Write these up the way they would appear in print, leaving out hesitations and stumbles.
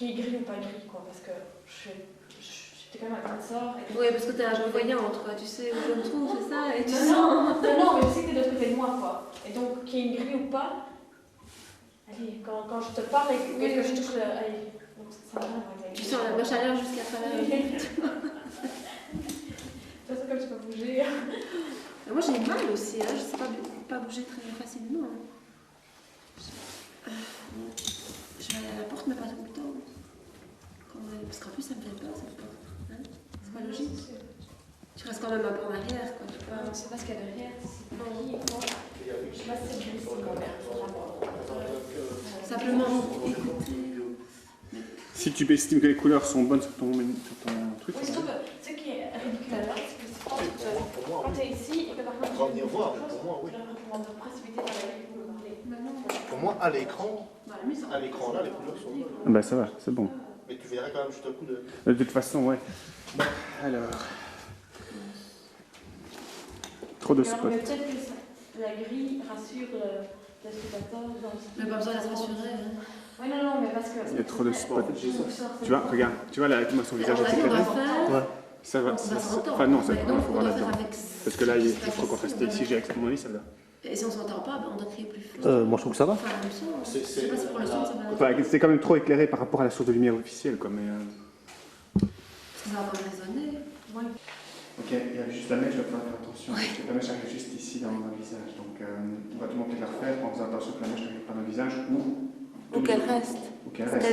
qui est gris ou pas gris, quoi, parce que j'étais quand même à grande sort. Oui, parce que t'es un voyante, quoi, tu sais où je me trouve, c'est ça, et tu sens... Non, mais je sais que t'es de l'autre côté de moi, quoi. Et donc, qu'il y ait gris ou pas, allez, quand je te parle et que je touche le... Allez, donc ça va avec tu sens la chaleur jusqu'à pas là. De toute façon, comme tu peux bouger... Moi j'ai mal aussi, hein. Je sais pas bouger très facilement. Je vais aller à la porte, mais pas tout le temps. Parce qu'en plus ça me fait peur cette porte. Hein, c'est pas logique. Tu restes quand même un peu en arrière, quoi. Tu vois. On ne sait pas ce qu'il y a derrière, si c'est qui ou quoi. Je sais pas si c'est bien ici, ma mère. Simplement écouter. Si tu estimes que les couleurs sont bonnes sur ton truc. Oui, surtout que ce qui est ridicule alors, c'est que c'est quand tu es ici et que par contre Venir voir, pour moi, oui. je recommande de précipiter dans laquelle vous parlez. Pour moi, à l'écran là, les couleurs sont bonnes. Bah ça va, c'est bon. Mais tu verrais quand même juste un coup de... De toute façon, ouais. Bah, alors... Trop de Alors, spots. mais peut-être que la grille rassure le spectateur dans ce... Mais pas besoin d'être rassuré. Hein. Oui, non, mais parce que... Il y a trop de spots. Tu vois, regarde, tu vois là, comment son visage est éclairé. Ouais. Ça va. On va s'entendre. Enfin non, ça Mais il donc, faut on voir doit là-dedans. faire avec... Parce que là, il est trop contrasté. Si j'ai avec mon avis, ça va. Et si on s'entend pas, ben, on doit crier plus fort. Moi, je trouve que ça va. Enfin, même son. Je sais pas si pour le son ça va. Enfin, c'est quand même trop éclairé par rapport à la source de lumière officielle, quoi. Mais Ça va pas résonner. Ouais. ok, il y a juste la mèche, je vais faire attention. Parce que la mèche arrive juste ici dans le visage. Donc, on va tout monter de la refaire en faisant attention que la mèche n'arrive pas dans le visage Ou qu'elle reste. Ou qu'elle reste.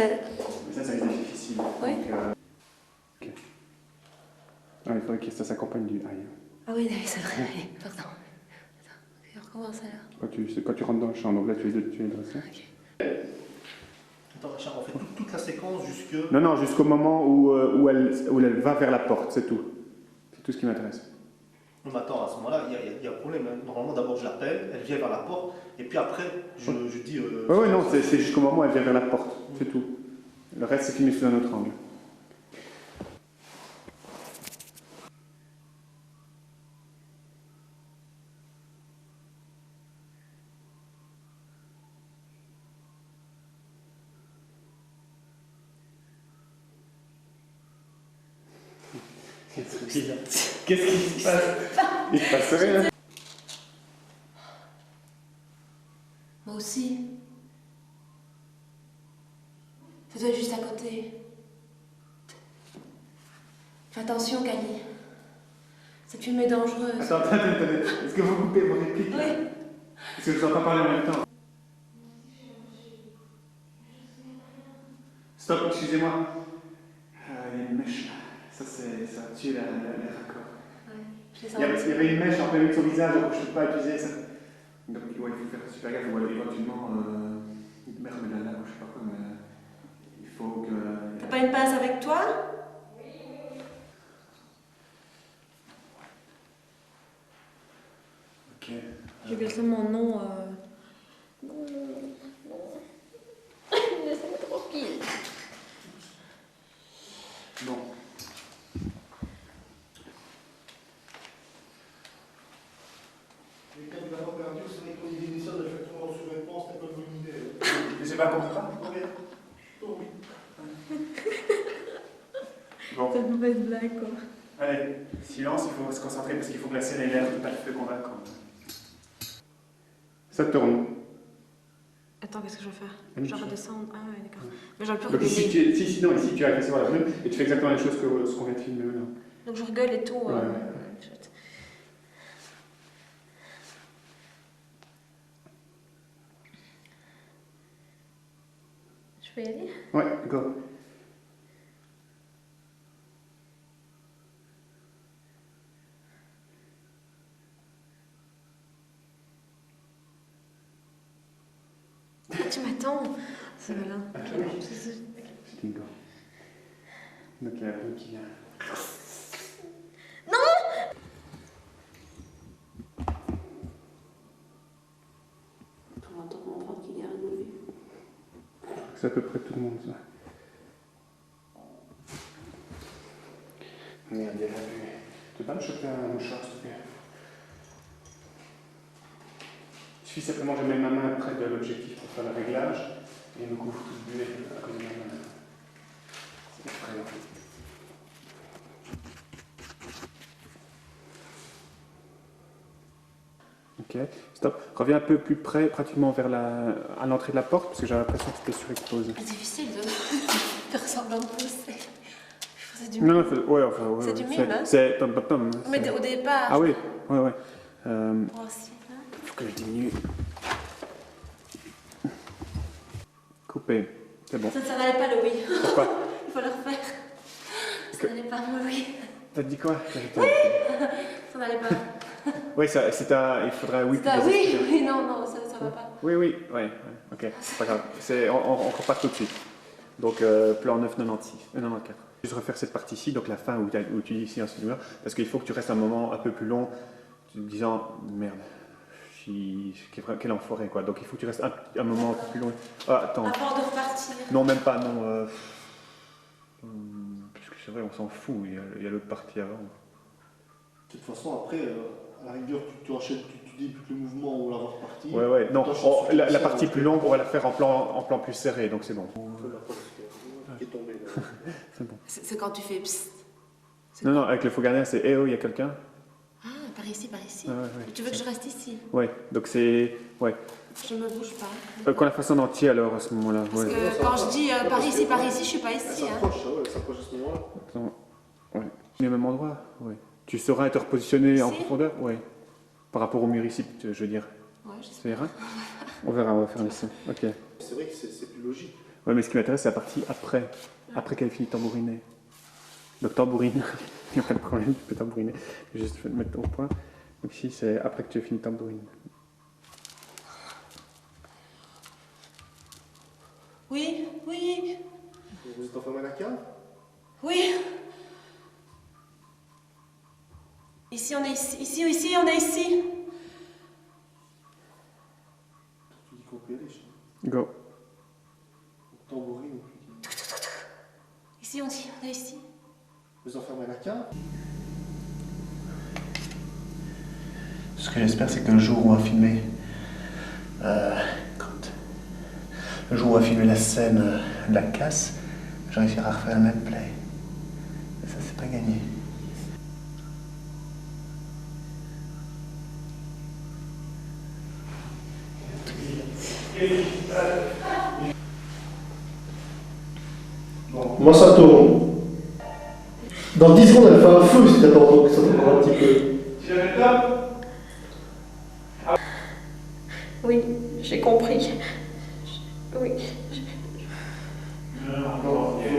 Mais ça risque d'être difficile. Oui. Donc, ok. Ah, il faudrait que ça s'accompagne du aïe. Ah oui, c'est vrai. Pardon. Attends, on recommence alors. Quand tu rentres dans le champ, donc là tu es dressé. Ok. Attends, Richard, on fait toute la séquence jusque... Non, jusqu'au moment où elle va vers la porte, c'est tout. C'est tout ce qui m'intéresse. Non, mais attends, à ce moment-là, il y a un problème. Hein. Normalement, d'abord, je l'appelle, elle vient vers la porte, et puis après, je dis... Oui, non, c'est jusqu'au moment où elle vient vers la porte, c'est tout. Le reste, c'est filmé sous un autre angle. Qu'est-ce qui se passe? Il se passe rien. Moi aussi. Ça doit être juste à côté. Fais attention, Kali. Cette fumée est dangereuse. Attends. Est-ce que vous coupez vos répliques? Oui. Parce que je ne dois pas parler en même temps. Stop, excusez-moi. Il y a une mèche là. Ça a tué les raccords. Je les Il y avait une mèche en plein milieu de son visage, donc je ne peux pas utiliser ça. Donc ouais, il faut faire super gaffe, ou alors éventuellement merde, mais là, je sais pas quoi, mais il faut que... T'as pas une pince avec toi? Ok. Je vais laisser mon nom... Non. Laissez-moi tranquille. Bon. Et quand tu l'as pas perdu, c'est vrai que l'idée initiale de faire tourner en sous-vêtements, c'était pas une bonne idée. J'ai pas compris. Bon. C'est une mauvaise blague, quoi. Allez, silence, il faut se concentrer parce qu'il faut glacer les lèvres, pas le feu convaincant. Ça tourne. Attends, qu'est-ce que je vais faire? Je dois redescendre. Ah ouais, d'accord. Mais j'aurais pu Donc reculer. ici, tu as agressé sur la plume et tu fais exactement la même chose que ce qu'on vient de filmer là. Donc je rigole et tout. Ouais. Chouette. Je peux y aller? Ouais, go. Tu m'attends? C'est malin. Ok, oui. C'est une go. Donc il y a la plume qui vient. C'est à peu près tout le monde, ça. Merde, il y a la vue. Tu peux pas me choper un mouchoir, s'il te plaît? Il suffit simplement que je mets ma main près de l'objectif pour faire le réglage et me couvre tout le buée à cause de ma main. Ok, stop. Reviens un peu plus près, pratiquement à l'entrée de la porte, parce que j'ai l'impression que c'était surexposé. C'est difficile de faire semblant de pousser. C'est du Non, mime. non, ouais, enfin, ouais, C'est du mime, hein. C'est tom, tom, tom. Mais au départ. Ah oui, ouais, ouais. Oh, si, hein. Faut que je diminue. Couper, c'est bon. Ça n'allait pas, le oui. Pourquoi? Il faut le refaire. Ça n'allait pas, le oui. T'as dit quoi? Ça n'allait pas. Oui, c'est un. Il faudrait oui. C'est un oui, oui, non, non, ça va pas. Oui, oui, ouais, ok, c'est pas grave. On repart tout de suite. Donc, plan 9,96, 94. Juste refaire cette partie-ci, donc la fin où tu dis ici, ensuite, parce qu'il faut que tu restes un moment un peu plus long, te disant, merde, quel enfoiré, quoi. Donc, il faut que tu restes un moment un peu plus long. Ah, attends. Avant de repartir. Non, même pas, non. Parce que c'est vrai, on s'en fout, il y a l'autre partie avant. De toute façon, après, à la rigueur, tu enchaînes, tu débutes le mouvement ou la repartie. Ouais, ouais, non, la partie plus longue, on va la faire en plan plus serré, donc c'est bon. Qui est tombé, là. C'est bon. C'est quand tu fais psst. Non, non, avec le faux gardien, c'est eh oh, il y a quelqu'un. Ah, par ici, par ici. Ouais, ouais. Tu veux que je reste ici? Ouais, donc c'est. Ouais. Je ne bouge pas. Qu'on la fasse en entier alors à ce moment-là. Parce Ouais. que quand je dis par ici, je suis pas Elle ici. Hein. s'approche, ouais, elle s'approche à ce moment-là. Attends. Ouais. Le même endroit. Ouais. Tu sauras être repositionné en Ici profondeur. Ouais. Par rapport au mur ici, je veux dire. Ouais, je sais Ça ira. On verra, on va faire ici. Ok. C'est vrai que c'est plus logique. Ouais, mais ce qui m'intéresse, c'est la partie après. Après qu'elle ait fini de tambouriner. Donc tambourine. Il n'y a pas de problème, tu peux tambouriner. Je vais juste mettre au point. Donc ici, c'est après que tu as fini de tambourine. Oui, oui, Vous êtes enfermé à la cave? oui. Ici, on est ici. Ici, on est ici. Tu dis qu'on peut y aller, je Go. tambourine. Ici, on est ici. Vous êtes enfermé à la cave? Ce que j'espère, c'est que le jour où on va filmer, le jour où on va filmer la scène de la casse, je réussirai à refaire le même play. Et ça, c'est pas gagné. Moi, ça tourne. Dans 10 secondes, elle fait un feu si t'attends encore un petit peu. Oui, j'ai compris. Oui.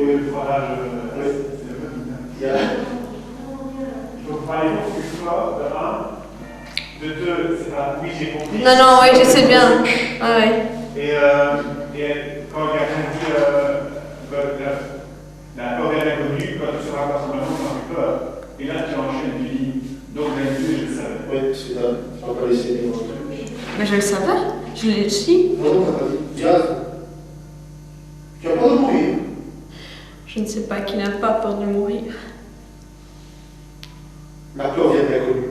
Il faut parler beaucoup plus fort, de 1. De 2, c'est pas oui, j'ai compris. Non, non, oui, je sais bien. Ah, ouais. Et quand il y a dit la peur est inconnue, quand tu seras rassemblement, tu n'as plus peur. Et là, tu enchaînes, tu dis, donc d'habitude, je le savais. Oui, c'est là. Tu vas pas laisser les mots. Mais je le savais. Je l'ai dit. Non, non, t'as pas dit. Gaz. Tu as peur de mourir. Je ne sais pas qui n'a pas peur de mourir. La peur vient de l'inconnu.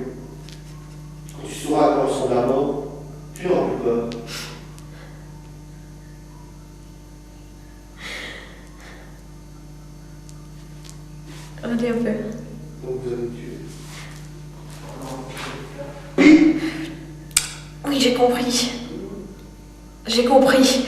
Quand tu sauras à quoi ressemble la mort, tu n'auras plus peur. Allez, un peu. Donc vous allez me tuer. Oui, j'ai compris. J'ai compris.